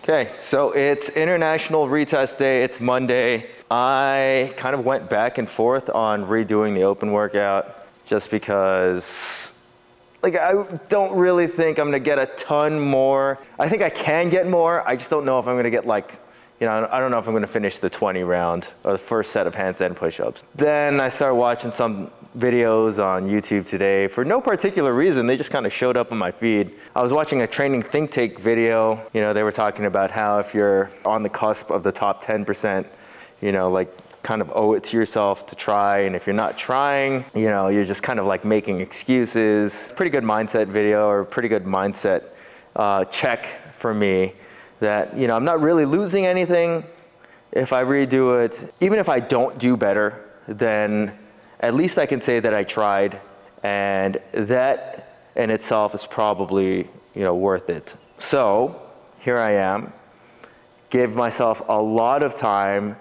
Okay, so it's International Retest Day. It's Monday. I kind of went back and forth on redoing the open workout just because, like, I don't really think I'm gonna get a ton more. I think I can get more. I just don't know if I'm gonna get, like, you know, I don't know if I'm gonna finish the 20 round or the first set of handstand push-ups. Then I started watching some videos on YouTube today for no particular reason. They just kind of showed up on my feed. I was watching a training think tank video. You know, they were talking about how if you're on the cusp of the top 10%, you know, like, kind of owe it to yourself to try. And if you're not trying, you know, you're just kind of like making excuses. Pretty good mindset video, or pretty good mindset check for me. That, you know, I'm not really losing anything if I redo it. Even if I don't do better, then at least I can say that I tried, and that in itself is probably, you know, worth it. So here I am, give myself a lot of time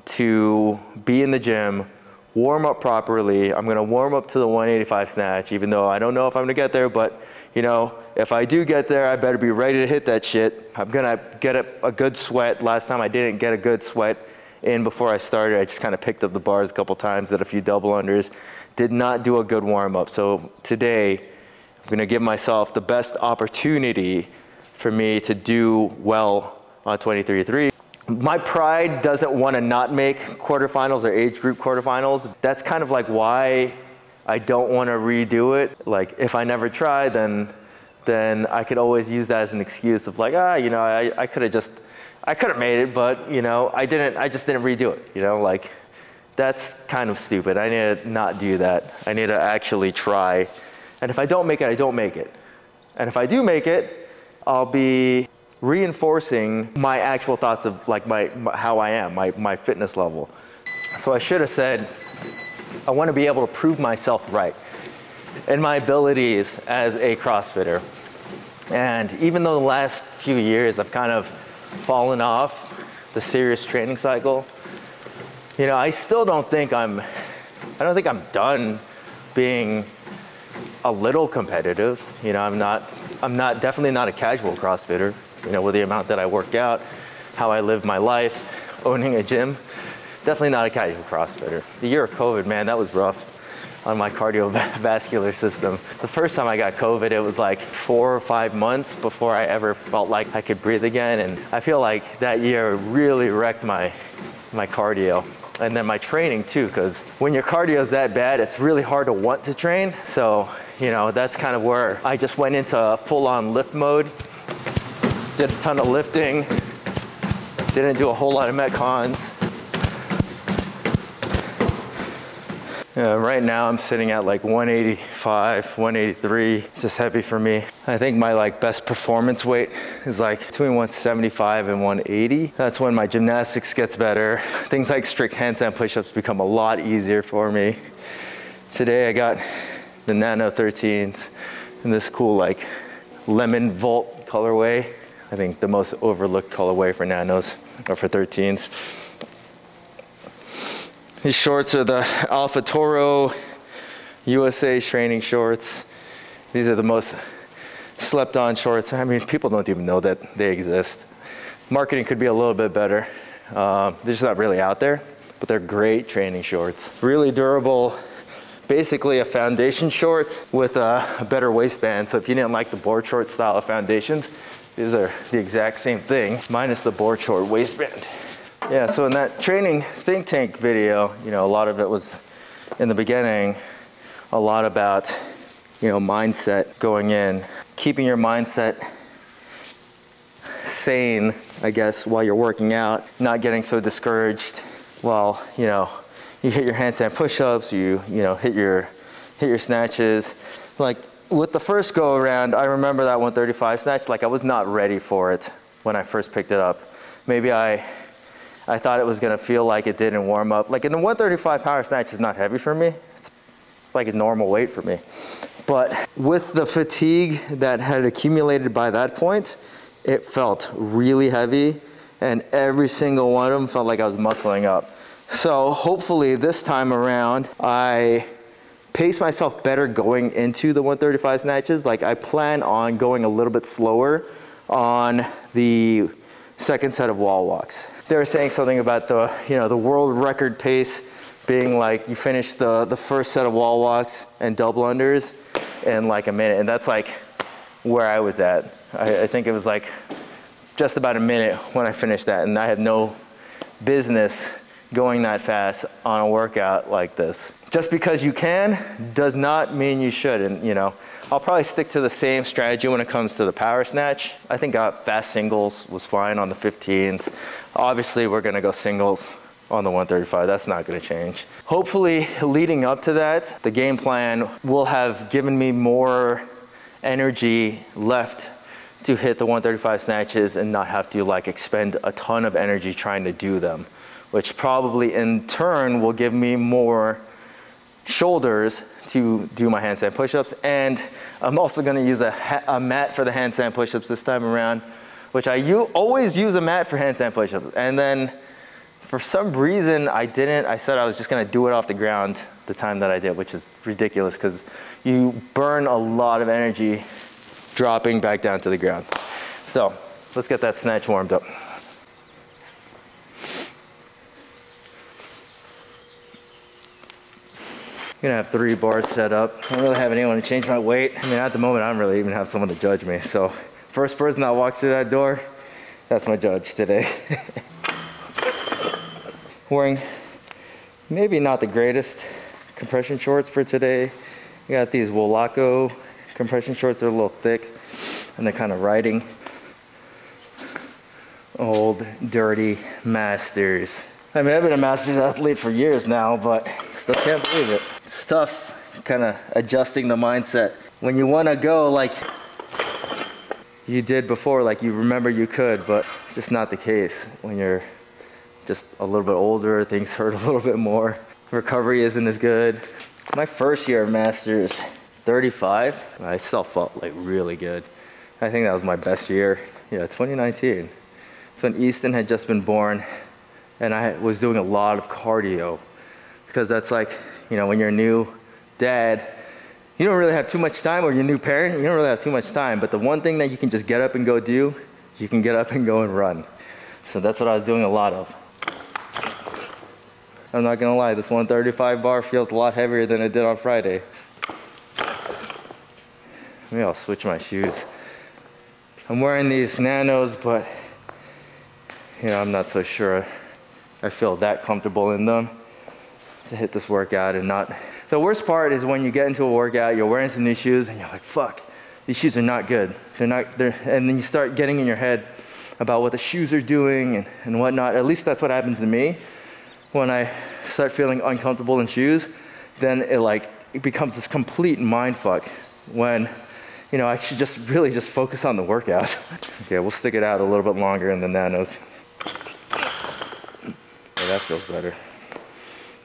to be in the gym, warm up properly. I'm gonna warm up to the 185 snatch, even though I don't know if I'm gonna get there, but you know, if I do get there, I better be ready to hit that shit. I'm gonna get a good sweat. Last time I didn't get a good sweat in before I started. I just kind of picked up the bars a couple times, did a few double unders, did not do a good warm up. So today, I'm gonna give myself the best opportunity for me to do well on 23.3. My pride doesn't want to not make quarterfinals or age group quarterfinals. That's kind of like why I don't want to redo it. Like, if I never try, then I could always use that as an excuse of like, you know, I could have made it, but you know, I just didn't redo it. You know, like, that's kind of stupid. I need to not do that. I need to actually try. And if I don't make it, I don't make it. And if I do make it, I'll be reinforcing my actual thoughts of like how I am, my fitness level. So I should have said, I want to be able to prove myself right in my abilities as a CrossFitter. And even though the last few years I've kind of fallen off the serious training cycle, you know, I still don't think I'm done being a little competitive. You know, I'm definitely not a casual CrossFitter. You know, with the amount that I work out, how I live my life, owning a gym, definitely not a casual CrossFitter. The year of COVID, man, that was rough on my cardiovascular system. The first time I got COVID, it was like 4 or 5 months before I ever felt like I could breathe again. And I feel like that year really wrecked my cardio. And then my training too, because when your cardio is that bad, it's really hard to want to train. So, you know, that's kind of where I just went into full-on lift mode. Did a ton of lifting, didn't do a whole lot of Metcons. Right now I'm sitting at like 185, 183. It's just heavy for me. I think my like best performance weight is like between 175 and 180. That's when my gymnastics gets better. Things like strict handstand push-ups become a lot easier for me. Today I got the Nano 13s in this cool like lemon volt colorway. I think the most overlooked colorway for Nanos, or for 13s. These shorts are the AlphaToro USA training shorts. These are the most slept on shorts. I mean, people don't even know that they exist. Marketing could be a little bit better. They're just not really out there, but they're great training shorts. Really durable, basically a foundation short with a better waistband. So if you didn't like the board short style of foundations, these are the exact same thing, minus the board short waistband. Yeah, so in that training think tank video, you know, a lot of it was, in the beginning, a lot about, you know, mindset going in. Keeping your mindset sane, I guess, while you're working out. Not getting so discouraged while, you know, you hit your handstand push-ups, you know, hit your snatches. Like, with the first go around, I remember that 135 snatch, like I was not ready for it when I first picked it up. Maybe I thought it was gonna feel like it didn't warm up. Like, in the 135 power snatch is not heavy for me. It's like a normal weight for me. But with the fatigue that had accumulated by that point, it felt really heavy, and every single one of them felt like I was muscling up. So hopefully this time around, I pace myself better going into the 135 snatches. Like, I plan on going a little bit slower on the second set of wall walks. They were saying something about the, you know, the world record pace being like you finish the first set of wall walks and double unders in like a minute. And that's like where I was at. I think it was like just about a minute when I finished that, and I had no business going that fast on a workout like this. Just because you can does not mean you should. And you know, I'll probably stick to the same strategy when it comes to the power snatch. I think fast singles was fine on the 15s. Obviously we're gonna go singles on the 135, that's not gonna change. Hopefully leading up to that, the game plan will have given me more energy left to hit the 135 snatches and not have to like expend a ton of energy trying to do them, which probably in turn will give me more shoulders to do my handstand push-ups. And I'm also gonna use a mat for the handstand push-ups this time around, which I always use a mat for handstand push-ups. And then for some reason I didn't. I said I was just gonna do it off the ground the time that I did, which is ridiculous because you burn a lot of energy dropping back down to the ground. So let's get that snatch warmed up. I'm gonna have 3 bars set up. I don't really have anyone to change my weight. I mean, at the moment, I don't really even have someone to judge me. So first person that walks through that door, that's my judge today. Wearing maybe not the greatest compression shorts for today. I got these Wolaco compression shorts. They're a little thick and they're kind of riding. Old, dirty Masters. I mean, I've been a Masters athlete for years now, but still can't believe it. It's tough kind of adjusting the mindset. When you want to go like you did before, like you remember you could, but it's just not the case. When you're just a little bit older, things hurt a little bit more. Recovery isn't as good. My first year of Masters, 35, I still felt like really good. I think that was my best year. Yeah, 2019. So when Easton had just been born, and I was doing a lot of cardio, because that's like, you know, when you're a new dad, you don't really have too much time, or you're a new parent, you don't really have too much time, but the one thing that you can just get up and go do, you can get up and go and run. So that's what I was doing a lot of. I'm not gonna lie, this 135 bar feels a lot heavier than it did on Friday. Maybe I'll switch my shoes. I'm wearing these Nanos, but you know, I'm not so sure I feel that comfortable in them to hit this workout. And not, the worst part is when you get into a workout, you're wearing some new shoes and you're like, fuck, these shoes are not good. And then you start getting in your head about what the shoes are doing and whatnot. At least that's what happens to me. When I start feeling uncomfortable in shoes, then it becomes this complete mind fuck when, you know, I should just really just focus on the workout. Okay, we'll stick it out a little bit longer in the Nanos. Yeah, that feels better.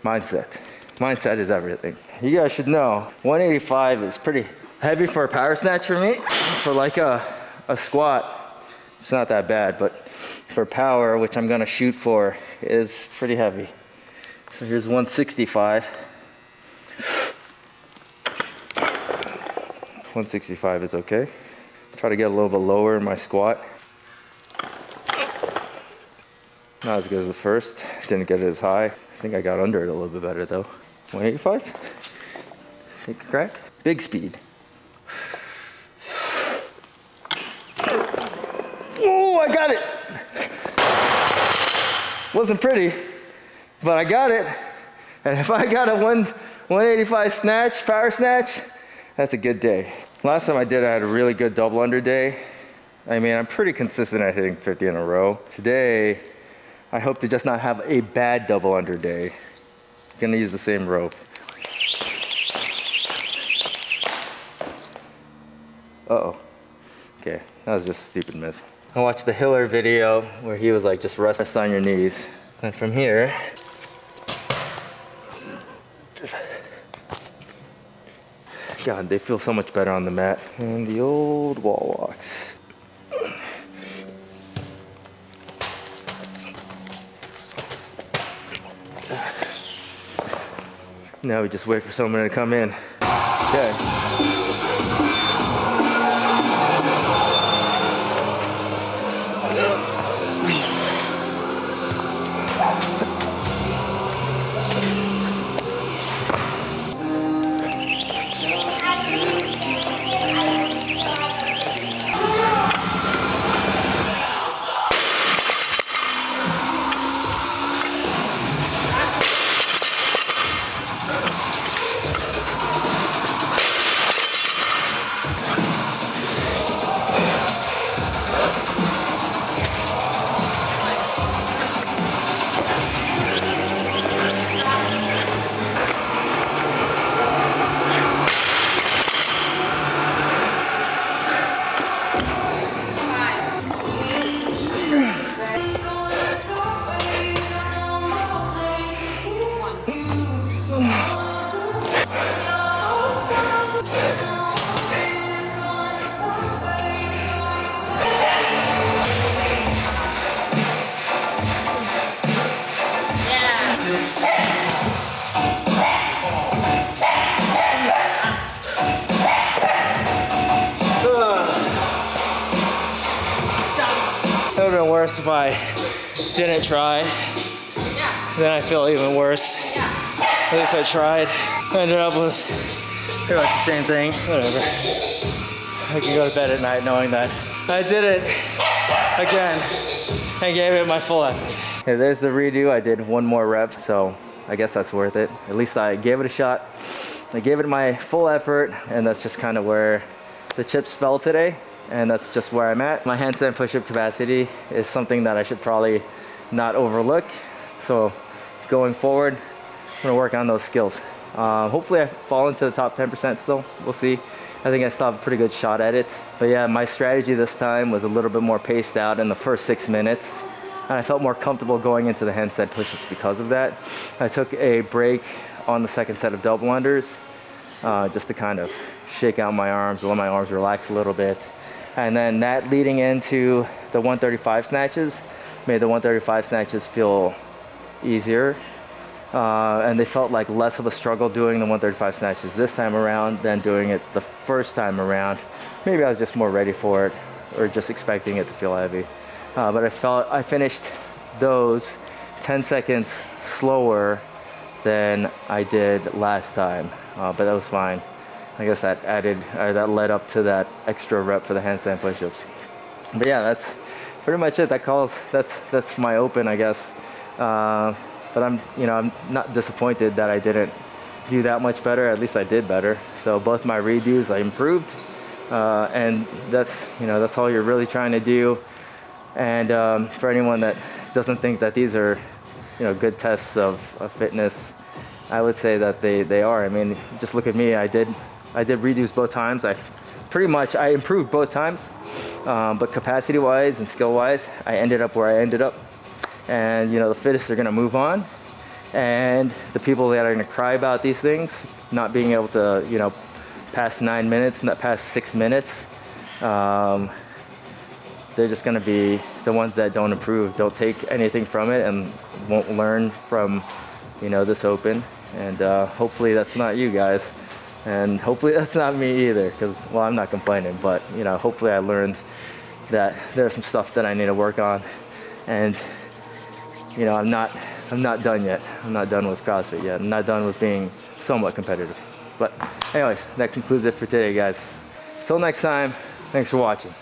Mindset. Mindset is everything. You guys should know, 185 is pretty heavy for a power snatch for me. For like a squat, it's not that bad, but for power, which I'm gonna shoot for, is pretty heavy. So here's 165. 165 is okay. Try to get a little bit lower in my squat. Not as good as the first. Didn't get it as high. I think I got under it a little bit better though. 185. Take a crack. Big speed. Oh, I got it. Wasn't pretty, but I got it. And if I got a 185 snatch, power snatch, that's a good day. Last time I did, I had a really good double under day. I mean, I'm pretty consistent at hitting 50 in a row. Today, I hope to just not have a bad double under day. I'm gonna use the same rope. Uh-oh. Okay, that was just a stupid miss. I watched the Hiller video where he was like, just rest on your knees. And from here, God, they feel so much better on the mat. And the old wall walks. Now we just wait for someone to come in. Okay. would have been worse if I didn't try. Then I feel even worse. At least I tried. I ended up with pretty much the same thing. Whatever. I can go to bed at night knowing that I did it again and gave it my full effort. Okay, there's the redo. I did one more rep, so I guess that's worth it. At least I gave it a shot. I gave it my full effort, and that's just kind of where the chips fell today, and that's just where I'm at. My handstand push-up capacity is something that I should probably not overlook. So going forward, I'm gonna work on those skills. Hopefully I fall into the top 10% still. We'll see. I think I still have a pretty good shot at it. But yeah, my strategy this time was a little bit more paced out in the first 6 minutes. And I felt more comfortable going into the handstand push-ups because of that. I took a break on the second set of double unders, just to kind of shake out my arms, let my arms relax a little bit. And then that leading into the 135 snatches made the 135 snatches feel easier. And they felt like less of a struggle doing the 135 snatches this time around than doing it the first time around. Maybe I was just more ready for it or just expecting it to feel heavy. But I finished those 10 seconds slower than I did last time, but that was fine. I guess that that led up to that extra rep for the handstand push-ups. But yeah, that's pretty much it. That's my open, I guess. But I'm not disappointed that I didn't do that much better. At least I did better. So both my redos I improved, and that's all you're really trying to do. And for anyone that doesn't think that these are good tests of fitness, I would say that they are. I mean, just look at me. I did redos both times. I improved both times, but capacity wise and skill wise, I ended up where I ended up. And the fittest are going to move on, and the people that are going to cry about these things not being able to pass 9 minutes, not past 6 minutes, they're just going to be the ones that don't improve, don't take anything from it, and won't learn from this open. And hopefully that's not you guys, and hopefully that's not me either, because, well, I'm not complaining, but hopefully I learned that there's some stuff that I need to work on. And I'm not done yet. I'm not done with CrossFit yet. I'm not done with being somewhat competitive. But anyways, that concludes it for today, guys. Until next time, thanks for watching.